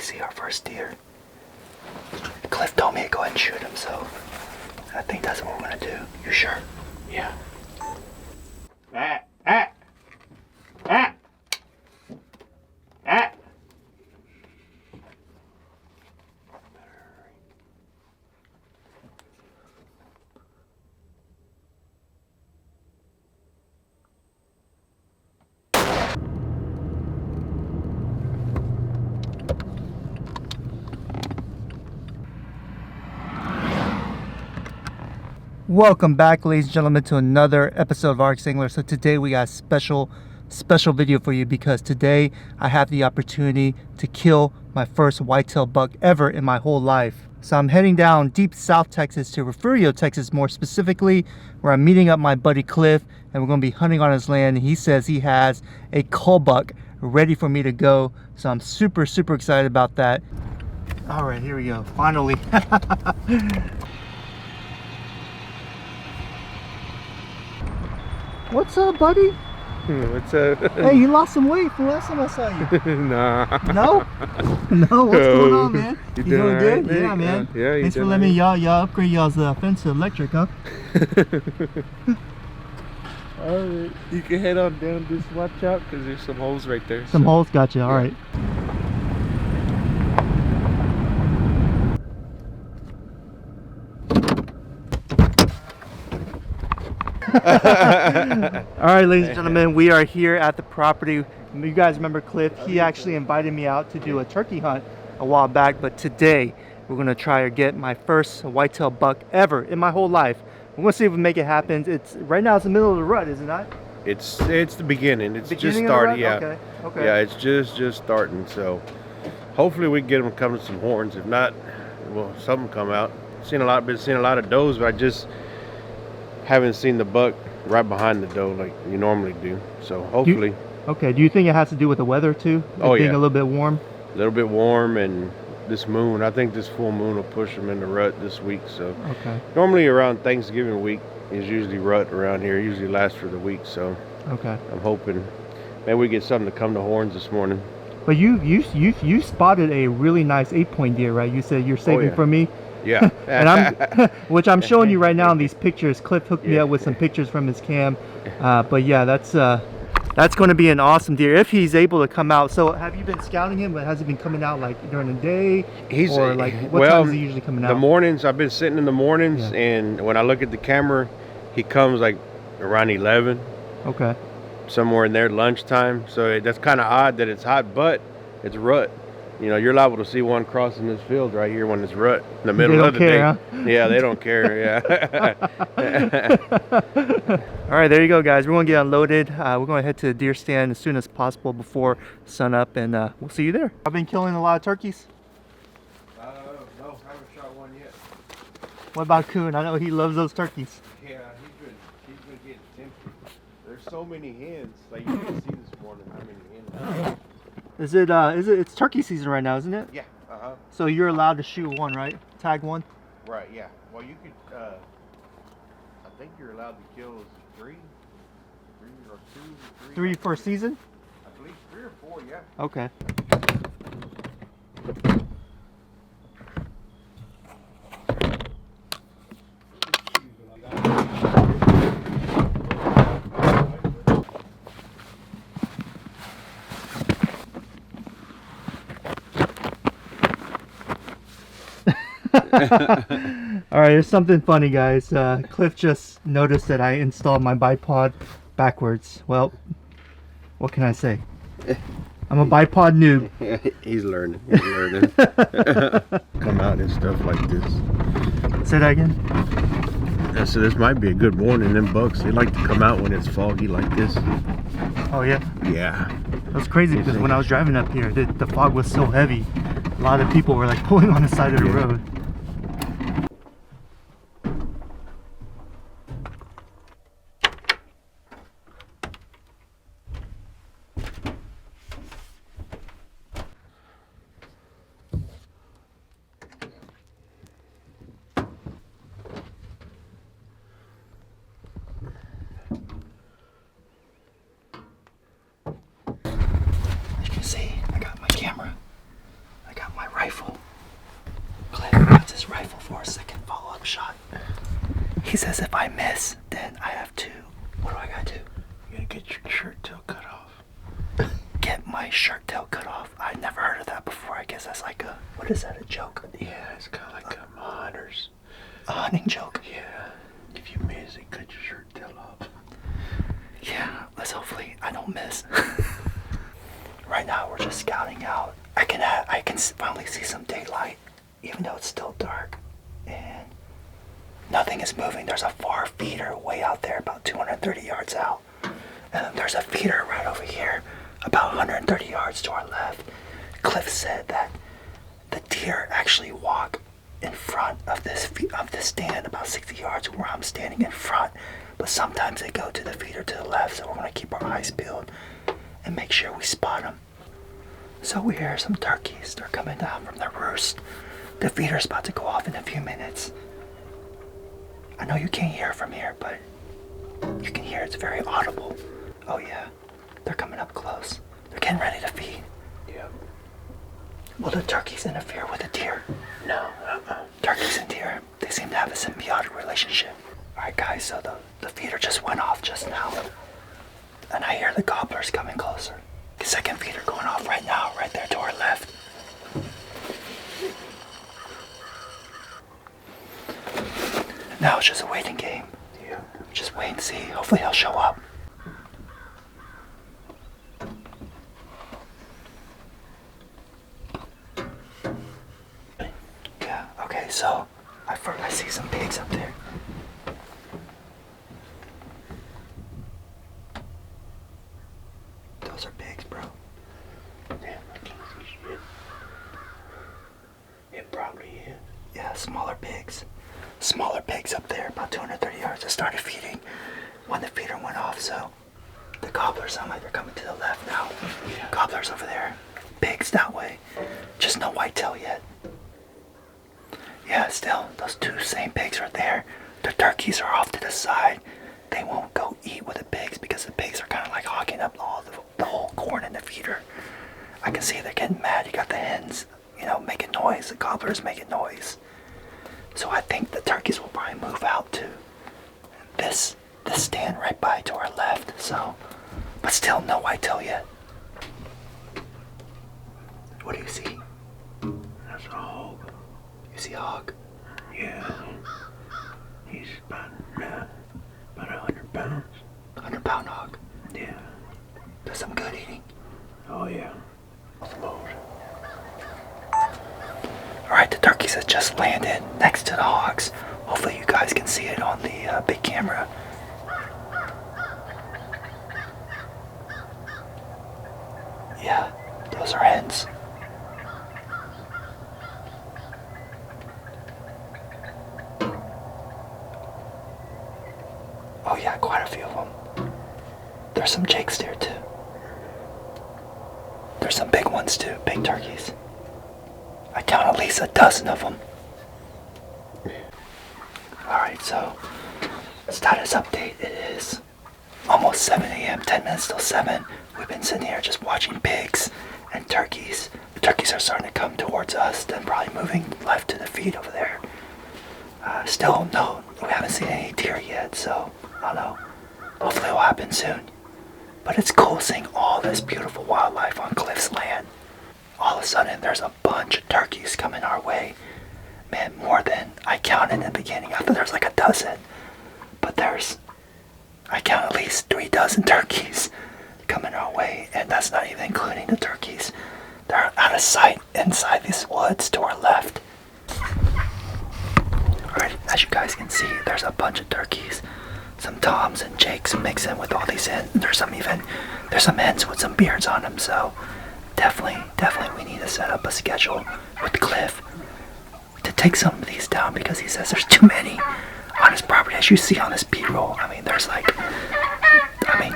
see our first deer. Cliff told me to go ahead and shoot him, so I think that's what we're gonna do. You sure? Yeah. Ah, ah, ah, ah. Welcome back, ladies and gentlemen, to another episode of Arx Angler. So today we got a special video for you, because today I have the opportunity to kill my first whitetail buck ever in my whole life. So I'm heading down deep South Texas to Refugio, Texas, more specifically, where I'm meeting up my buddy Cliff, and we're going to be hunting on his land. He says he has a cull buck ready for me to go, so I'm super excited about that. All right, here we go, finally. What's up, buddy? What's up? Hey, you lost some weight from last time I saw you. Nah. No? No? What's going on, man? You doing good? Right, yeah, man. Yeah, Thanks for letting me y'all upgrade y'all's fence to electric, huh? Alright, you can head on down, just watch out because there's some holes right there. Some holes, gotcha, alright. Alright, ladies and gentlemen, we are here at the property. You guys remember Cliff? He actually invited me out to do a turkey hunt a while back, but today we're going to try to get my first whitetail buck ever in my whole life. We're going to see if we make it happen. Right now it's the middle of the rut, is it not? It's the beginning. It's just Beginning starting. Yeah. Okay. Yeah, it's just starting. So hopefully we can get them coming some horns. If not, well, something come out. Been seeing a lot of does, but I just haven't seen the buck right behind the doe like you normally do. So hopefully. Okay. Do you think it has to do with the weather too? Oh, being yeah. a little bit warm. A little bit warm, and this moon. I think this full moon will push them in the rut this week. So okay. Normally around Thanksgiving week is usually rut around here. It usually lasts for the week. So okay. I'm hoping maybe we get something to come to horns this morning. But you spotted a really nice 8-point deer, right? You said you're saving for me. Yeah. And which I'm showing you right now in these pictures. Cliff hooked me up with some pictures from his cam. But yeah, that's going to be an awesome deer if he's able to come out. So have you been scouting him? But has he been coming out like during the day? Or like what time is he usually coming out? The mornings. I've been sitting in the mornings, and when I look at the camera, he comes like around 11. Okay. Somewhere in there, lunchtime. So that's kind of odd that it's hot, but it's rut. You know, you're liable to see one crossing this field right here when it's rut in the middle of the day. Huh? Yeah, they don't care. Yeah. All right, there you go, guys. We're going to get unloaded. We're going to head to the deer stand as soon as possible before sun up, and we'll see you there. I've been killing a lot of turkeys. No, haven't shot one yet. What about Coon? I know he loves those turkeys. Yeah, he's been getting tempted. There's so many hens. Like you can see this morning how many hens. It's turkey season right now, isn't it? Yeah. So you're allowed to shoot one, right? Tag one? Right, yeah. Well, you could, I think you're allowed to kill three or two. Three for a season? I believe 3 or 4, yeah. Okay. All right, there's something funny, guys. Cliff just noticed that I installed my bipod backwards. Well, what can I say? I'm a bipod noob. He's learning. Come out and stuff like this. Say that again? So this might be a good morning. Them bucks, they like to come out when it's foggy like this. Oh yeah? Yeah. That's crazy, because when I was driving up here, the fog was so heavy. A lot of people were like pulling on the side of the road. As you can see, I got my camera. I got my rifle. Cliff grabs his rifle for a second follow-up shot. He says if I miss, then I have to. What do I gotta do? You gotta get your shirt tail cut off. Get my shirt tail cut off. I'd never heard of that before. I guess that's like a. What is that? A joke? Yeah, it's kind of like a hunter's. A hunting joke. Yeah. If you miss, they cut your shirt tail off. Yeah. Let's hopefully I don't miss. Right now we're just scouting out. I can finally see some daylight, even though it's still dark, and nothing is moving. There's a far feeder way out there, about 230 yards out, and then there's a feeder right over here, about 130 yards to our left. Cliff said that the deer actually walk in front of this stand about 60 yards where I'm standing in front, but sometimes they go to the feeder to the left, so we're gonna keep our eyes peeled and make sure we spot them. So we hear some turkeys. They're coming down from their roost. The feeder's about to go off in a few minutes. I know you can't hear from here, but you can hear it's very audible. Oh yeah, they're coming up close. They're getting ready to feed. Yep. Will the turkeys interfere with the deer? No. Turkeys and deer, they seem to have a symbiotic relationship. Alright guys, so the feeder just went off just now. And I hear the gobblers coming closer. The second feeder going off right now, right there to our left. Now it's just a waiting game. Yeah. Just wait and see. Hopefully he'll show up. Yeah, okay, so I see some pigs up there. Those are pigs, bro. Damn, I can't see shit. It probably is. Yeah, smaller pigs. Smaller pigs up there, about 230 yards. They started feeding when the feeder went off, so the gobblers sound like they're coming to the left now. Yeah. Gobblers over there. Pigs that way. Just no whitetail yet. Yeah, still, those two same pigs are there. The turkeys are off to the side. They won't go eat with the pigs because the pigs are kind of like hogging up all the whole corn in the feeder. I can see they're getting mad. You got the hens, making noise. The gobblers making noise. So I think the turkeys will probably move out to this stand right by to our left. So, but still no whitetail yet. What do you see? That's a hog. You see a hog? Yeah. He's about 100 pounds. 100-pound hog. Yeah. Does some good eating. Oh yeah. Smoked. Alright, the turkeys have just landed next to the hogs. Hopefully you guys can see it on the big camera. Yeah, those are hens. Oh yeah, quite a few of them. There's some jakes there too. There's some big ones too, big turkeys. I count at least a dozen of them. Alright, so status update. It is almost 7 a.m., 10 minutes till 7. We've been sitting here just watching pigs and turkeys. The turkeys are starting to come towards us, then probably moving left to the feed over there. Still, no, we haven't seen any deer yet, so I don't know. Hopefully it will happen soon. But it's cool seeing all this beautiful wildlife on Cliff's land. All of a sudden, there's a bunch of turkeys coming our way. Man, more than I counted in the beginning. I thought there was like a dozen. But I count at least 3 dozen turkeys coming our way. And that's not even including the turkeys. They're out of sight inside these woods to our left. Alright, as you guys can see, there's a bunch of turkeys. Some toms and jakes mixing with all these hens. There's some hens with some beards on them, so definitely we need to set up a schedule with Cliff to take some of these down because he says there's too many on his property. As you see on this B-roll,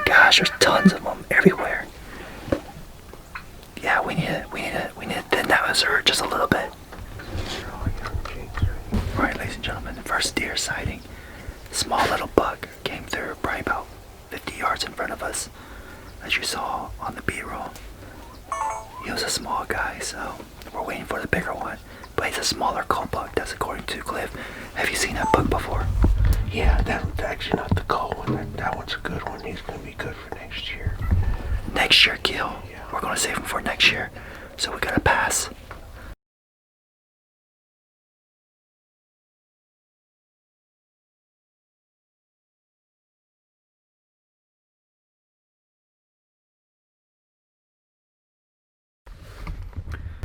gosh, there's tons of them everywhere. Yeah, we need to thin that reserve just a little bit. Alright, ladies and gentlemen, the first deer sighting. Small little buck came through probably about 50 yards in front of us, as you saw on the B-roll. He was a small guy, so we're waiting for the bigger one. But he's a smaller cull buck. That's according to Cliff. Have you seen that buck before? Yeah, that's actually not the cull one. That one's a good one. He's gonna be good for next year. Next year kill. Yeah. We're gonna save him for next year. So we gotta pass.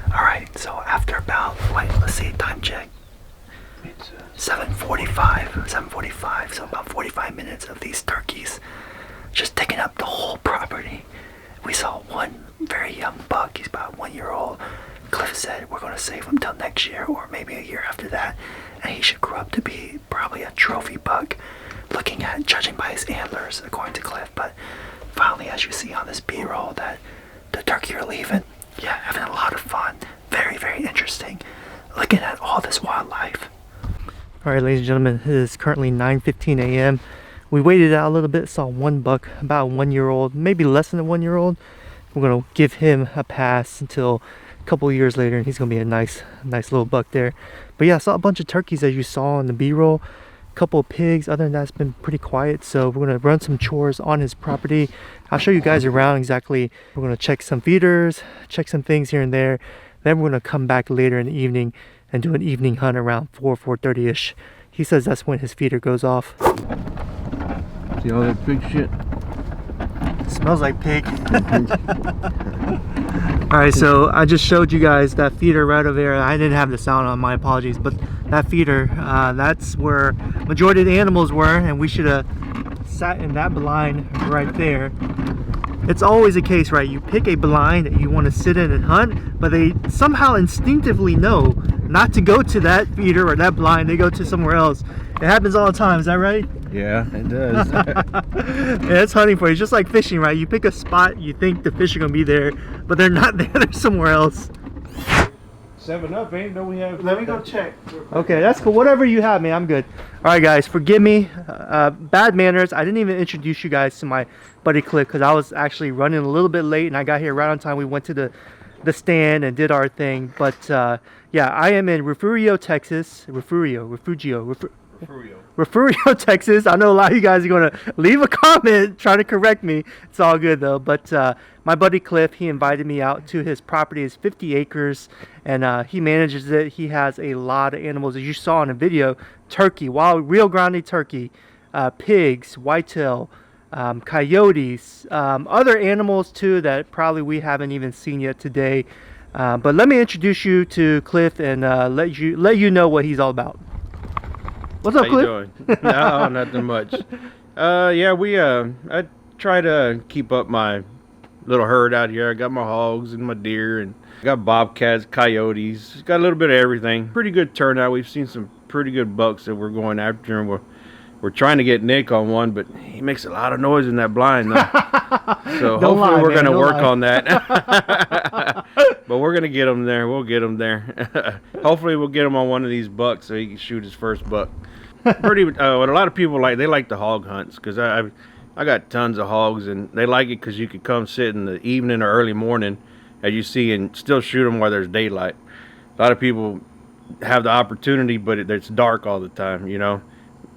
Alright, so after about, let's see, time check. It's 7:45, so about 45 minutes of these turkeys just taking up the whole property. We saw one very young buck, he's about 1 year old. Cliff said we're gonna save him till next year or maybe a year after that, and he should grow up to be probably a trophy buck, judging by his antlers, according to Cliff. But finally, as you see on this B-roll, that the turkey are leaving. Yeah, having a lot of fun. Very, very interesting. Looking at all this wildlife. Alright, ladies and gentlemen, it is currently 9:15 a.m. We waited out a little bit, saw one buck, about 1 year old, maybe less than a 1 year old. We're going to give him a pass until a couple years later, and he's going to be a nice little buck there. But yeah, I saw a bunch of turkeys as you saw in the B-roll. Couple of pigs. Other than that, it's been pretty quiet. So we're going to run some chores on his property. I'll show you guys around exactly. We're going to check some feeders, check some things here and there. Then we're going to come back later in the evening and do an evening hunt around 4:30 ish. He says that's when his feeder goes off. See all that pig shit? It smells like pig. Alright, so I just showed you guys that feeder right over there. I didn't have the sound on, my apologies, but that feeder, that's where majority of the animals were, and we should have sat in that blind right there. It's always a case, right? You pick a blind that you want to sit in and hunt, but they somehow instinctively know not to go to that feeder or that blind. They go to somewhere else. It happens all the time, is that right? Yeah, it does. Yeah, it's hunting for you. It's just like fishing, right? You pick a spot, you think the fish are gonna be there, but they're not there. They're somewhere else. 7-Up, ain't no we have. Let me go check. Okay, that's cool. Whatever you have, man, I'm good. All right, guys, forgive me. Bad manners. I didn't even introduce you guys to my buddy Cliff because I was actually running a little bit late, and I got here right on time. We went to the stand and did our thing. But yeah, I am in Refugio, Texas. Refugio, Texas. I know a lot of you guys are going to leave a comment trying to correct me. It's all good though. But my buddy Cliff, he invited me out to his property. It's 50 acres and he manages it. He has a lot of animals, as you saw in the video. Turkey, wild Rio Grande turkey, pigs, whitetail, coyotes, other animals too that probably we haven't even seen yet today. But let me introduce you to Cliff and let you know what he's all about. What's up, Cliff? How you doing? No, nothing much. Yeah, I try to keep up my little herd out here. I got my hogs and my deer, and got bobcats, coyotes. Got a little bit of everything. Pretty good turnout. We've seen some pretty good bucks that we're going after, and we're trying to get Nick on one, but he makes a lot of noise in that blind, though. So hopefully we're going to work on that. But we're going to get him there. We'll get him there. Hopefully we'll get him on one of these bucks so he can shoot his first buck. What a lot of people like, they like the hog hunts, because I got tons of hogs, and they like it because you could come sit in the evening or early morning, as you see, and still shoot them while there's daylight. A lot of people have the opportunity, but it's dark all the time, you know.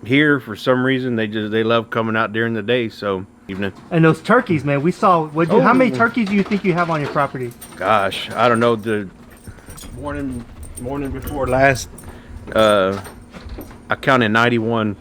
Here, for some reason, they love coming out during the day. So evening. And those turkeys, man, we saw. How many turkeys do you think you have on your property? Gosh, I don't know. The morning before last, I counted 91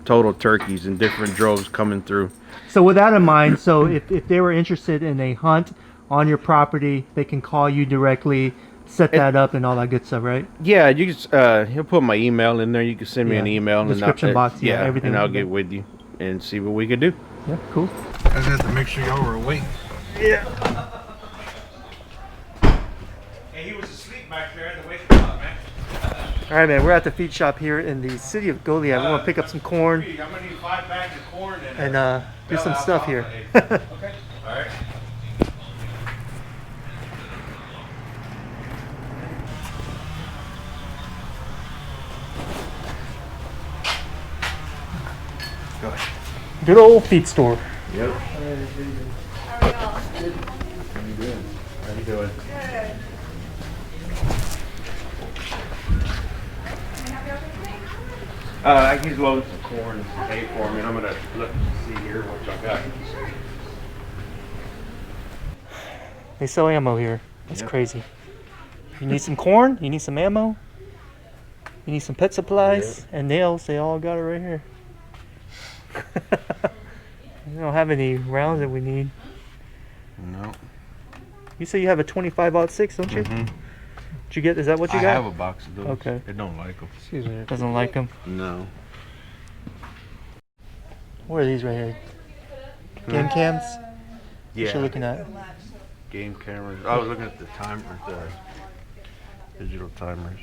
total turkeys in different droves coming through. So with that in mind, so if they were interested in a hunt on your property, they can call you directly. Set that up and all that good stuff, right? Yeah, you just he'll put my email in there. You can send me an email in the description box. Yeah, everything. And I'll get with you and see what we could do. Yeah, cool. I just have to make sure y'all were awake. Yeah. Hey, he was asleep back there in the wake up, man. All right, man. We're at the feed shop here in the city of Goliad. We're gonna pick up some corn. I'm gonna need 5 bags of corn and do some stuff here. Okay. All right. Good old feed store. Yep. How are y'all? Good. How you doing? How you doing? Good. I can load some corn and some hay for me. And I'm gonna look see here what y'all got. They sell ammo here. That's Yep. crazy. You need some corn, you need some ammo, you need some pet supplies, and nails. They all got it right here. We don't have any rounds that we need. No. You say you have a 25-06, don't you? Mm-hmm. Did you get? Is that what you I got? have a box of those. Okay. They don't like them. Excuse me. Doesn't like them. No. What are these right here? Game cams? What Yeah. you looking at? Game cameras. I was looking at the timers, the digital timers.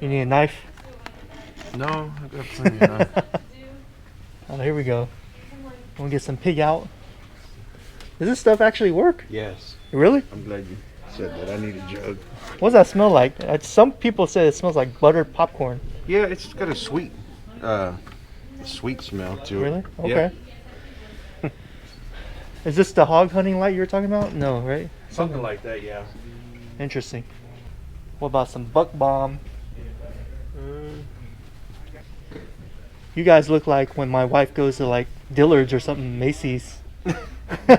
You need a knife? No, I got plenty of time. Oh, here we go. We'll get some pig out. Does this stuff actually work? Yes. Really? I'm glad you said that. I need a jug. What does that smell like? Some people say it smells like buttered popcorn. Yeah, it's got a sweet smell to it. Really? Yeah. Okay. Is this the hog hunting light you were talking about? No, right? Something like that, yeah. Interesting. What about some buck bomb? You guys look like when my wife goes to like Dillard's or something, Macy's. We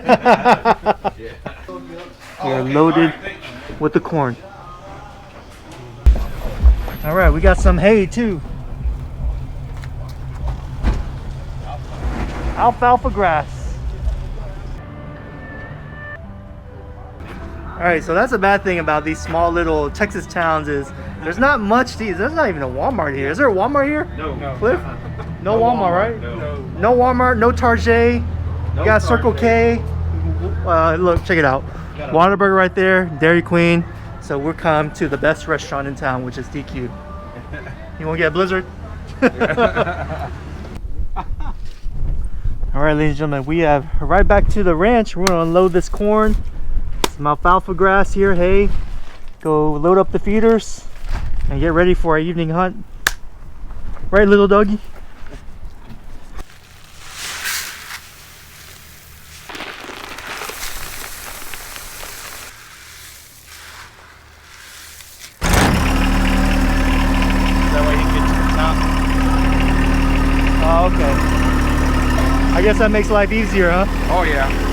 are loaded with the corn. All right, we got some hay too. Alfalfa grass. All right, so that's a bad thing about these small little Texas towns is there's not much to eat. There's not even a Walmart here. Is there a Walmart here? No. Cliff? No Walmart, right? No. No Walmart, no Target. No You got Circle K. Look, check it out. Whataburger right there, Dairy Queen. So we're come to the best restaurant in town, which is DQ. You want to get a Blizzard? All right, ladies and gentlemen, we have right back to the ranch. We're gonna unload this corn, some alfalfa grass here, hay. Go load up the feeders and get ready for our evening hunt. Right, little doggy? Oh, okay. I guess that makes life easier, huh? Oh yeah.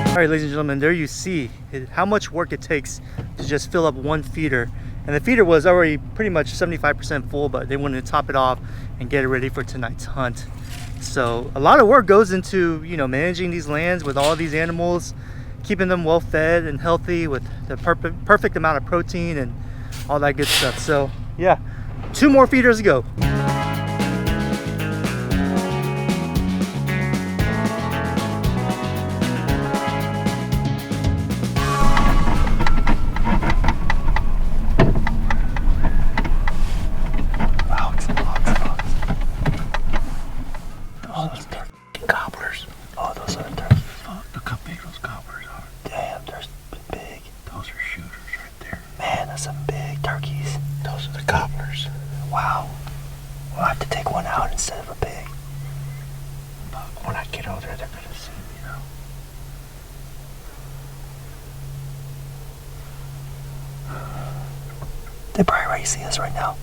All right, ladies and gentlemen, there you see how much work it takes to just fill up one feeder. And the feeder was already pretty much 75% full, but they wanted to top it off and get it ready for tonight's hunt. So a lot of work goes into, you know, managing these lands with all these animals, keeping them well fed and healthy with the perfect amount of protein and all that good stuff. So yeah, 2 more feeders to go. Gobblers. Oh, those are turkeys. Look how big those gobblers are. Damn, they're big. Those are shooters right there. Man, that's some big turkeys. Those are the gobblers. Wow. We'll have to take one out instead of a pig. But when I get over there, they're gonna see me, you know. They probably already see us right now.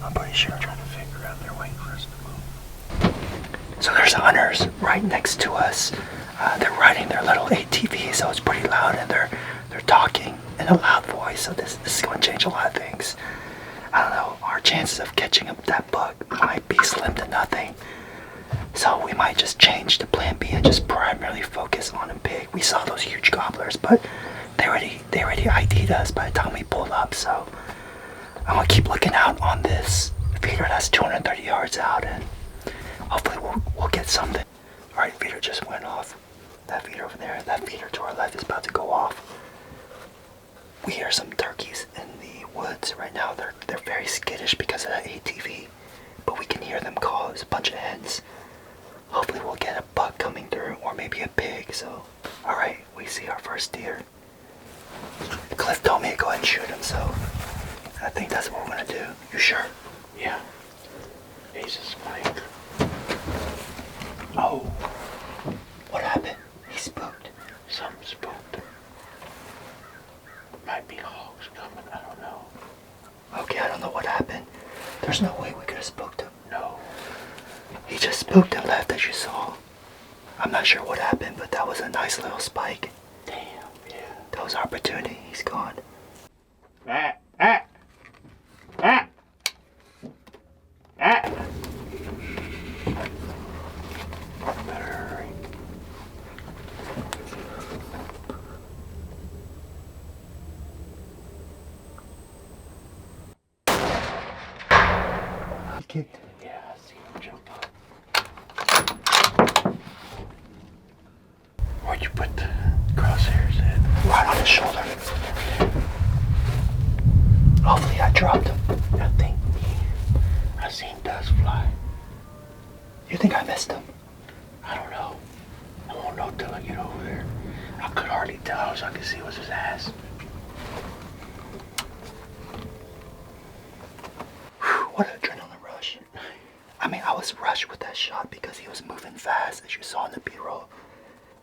I'm pretty sure. They're trying to figure out they're waiting for us to move. So there's hunters right next to us. They're riding their little ATV, so it's pretty loud, and they're talking in a loud voice. So this is going to change a lot of things. I don't know. Our chances of catching up that buck might be slim to nothing. So we might just change to plan B and just primarily focus on a pig. We saw those huge gobblers, but they already ID'd us by the time we pulled up. So I'm gonna keep looking out on this feeder that's 230 yards out, and hopefully we'll get something. Alright, feeder just went off. That feeder over there, that feeder to our left is about to go off. We hear some turkeys in the woods right now. They're very skittish because of that ATV. But we can hear them call. There's a bunch of hens. Hopefully we'll get a buck coming through, or maybe a pig. So, alright, we see our first deer. Cliff told me to go ahead and shoot him, so I think that's what we're gonna do. You sure? Yeah. He's a spike. Oh. What happened? He spooked. Something spooked. Might be hogs coming, I don't know. Okay, I don't know what happened. There's no way we could have spooked him. No. He just spooked and left, as you saw. I'm not sure what happened, but that was a nice little spike. Damn, yeah. That was our opportunity. He's gone. Ah, ah, ah, ah. Better hurry. He kicked. Yeah, I see him jump up. Where'd you put the crosshairs at? Right on his shoulder. Hopefully I dropped him. I seen dust fly. You think I missed him? I don't know. I won't know till I get over there. I could hardly tell. All I could see was his ass. What an adrenaline rush. I mean, I was rushed with that shot because he was moving fast, as you saw in the B-roll.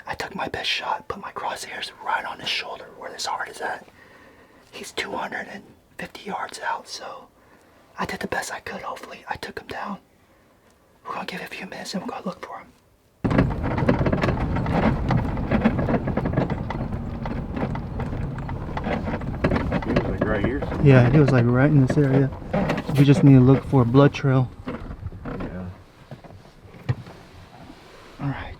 I took my best shot, put my crosshairs right on his shoulder where his heart is at. He's 250 yards out, so I did the best I could, hopefully. I took him down. We're gonna give it a few minutes and we're gonna look for him. He was like right here. Yeah, he was like right in this area. We just need to look for a blood trail. Yeah. Alright.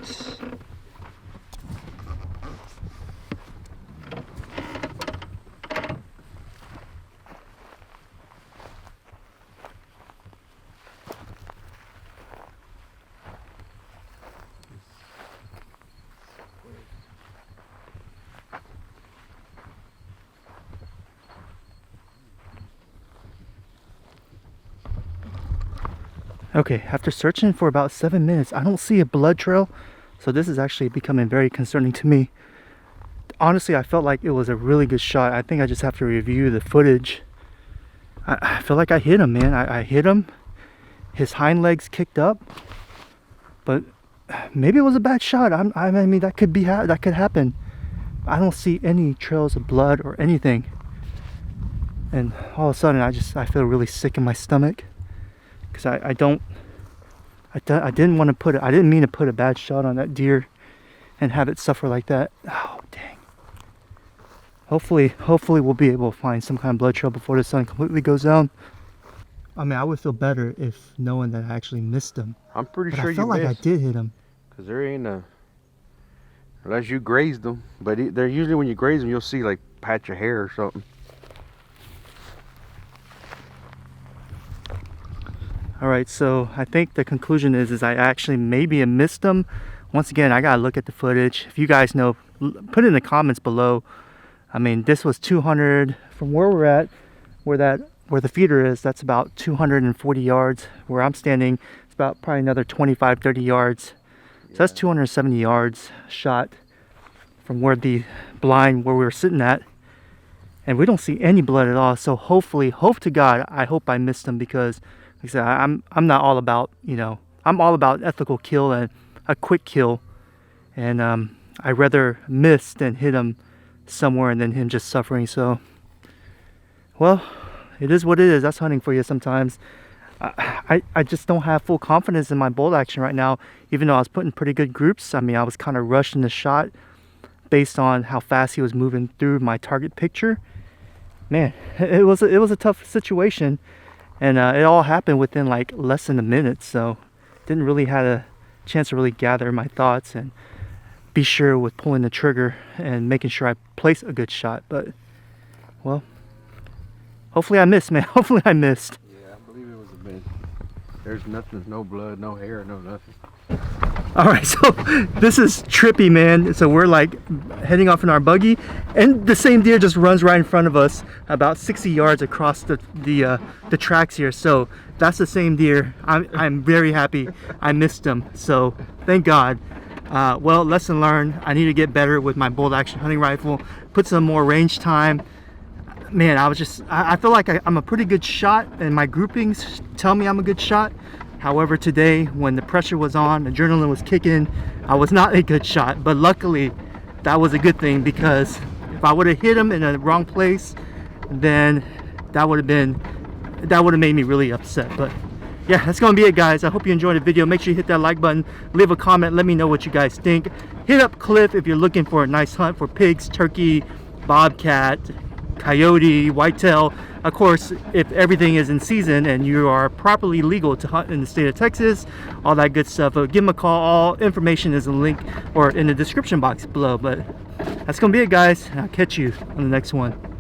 Okay, after searching for about 7 minutes, I don't see a blood trail. So this is actually becoming very concerning to me. Honestly, I felt like it was a really good shot. I think I just have to review the footage. I feel like I hit him, man. I hit him. His hind legs kicked up. But maybe it was a bad shot. I mean, that could that could happen. I don't see any trails of blood or anything. And all of a sudden, I feel really sick in my stomach. Because I didn't mean to put a bad shot on that deer and have it suffer like that. Oh, dang. Hopefully we'll be able to find some kind of blood trail before the sun completely goes down. I mean, I would feel better if knowing that I actually missed him. I'm pretty But sure I felt you like missed. I did hit him. Because there ain't a... Unless you grazed them. But they're usually when you graze them, you'll see like patch of hair or something. Alright, so I think the conclusion is I actually maybe missed them. Once again, I gotta look at the footage. If you guys know, put it in the comments below. I mean, this was 200 from where we're at, where the feeder is. That's about 240 yards. Where I'm standing, it's about probably another 25-30 yards. So that's 270 yards shot from where the blind where we were sitting at, and we don't see any blood at all. So hopefully, hope to God, I hope I missed them, because like I said, I'm not all about, you know, I'm all about ethical kill and a quick kill, and I rather miss than hit him somewhere and then him just suffering. So, well, it is what it is. That's hunting for you sometimes. I just don't have full confidence in my bolt action right now, even though I was putting pretty good groups. I mean, I was kind of rushing the shot based on how fast he was moving through my target picture. Man, it was a tough situation, and it all happened within like less than a minute. So didn't really have a chance to really gather my thoughts and be sure with pulling the trigger and making sure I place a good shot. But well, hopefully I missed, man. Hopefully I missed. Yeah, I believe it was a miss. There's nothing, no blood, no hair, no nothing. All right, so this is trippy, man. So we're like heading off in our buggy, and the same deer just runs right in front of us, about 60 yards across the tracks here. So that's the same deer. I'm very happy I missed him. So thank God. Well, lesson learned. I need to get better with my bolt action hunting rifle. Put some more range time. Man, I feel like I'm a pretty good shot, and my groupings tell me I'm a good shot. However, today, when the pressure was on, adrenaline was kicking, I was not a good shot. But luckily, that was a good thing, because if I would have hit him in the wrong place, then that would have made me really upset. But yeah, that's gonna be it, guys. I hope you enjoyed the video. Make sure you hit that like button, leave a comment, let me know what you guys think. Hit up Cliff if you're looking for a nice hunt for pigs, turkey, bobcat, coyote, whitetail. Of course, if everything is in season and you are properly legal to hunt in the state of Texas, all that good stuff, give him a call. All information is in the link or in the description box below. But that's gonna be it, guys. I'll catch you on the next one.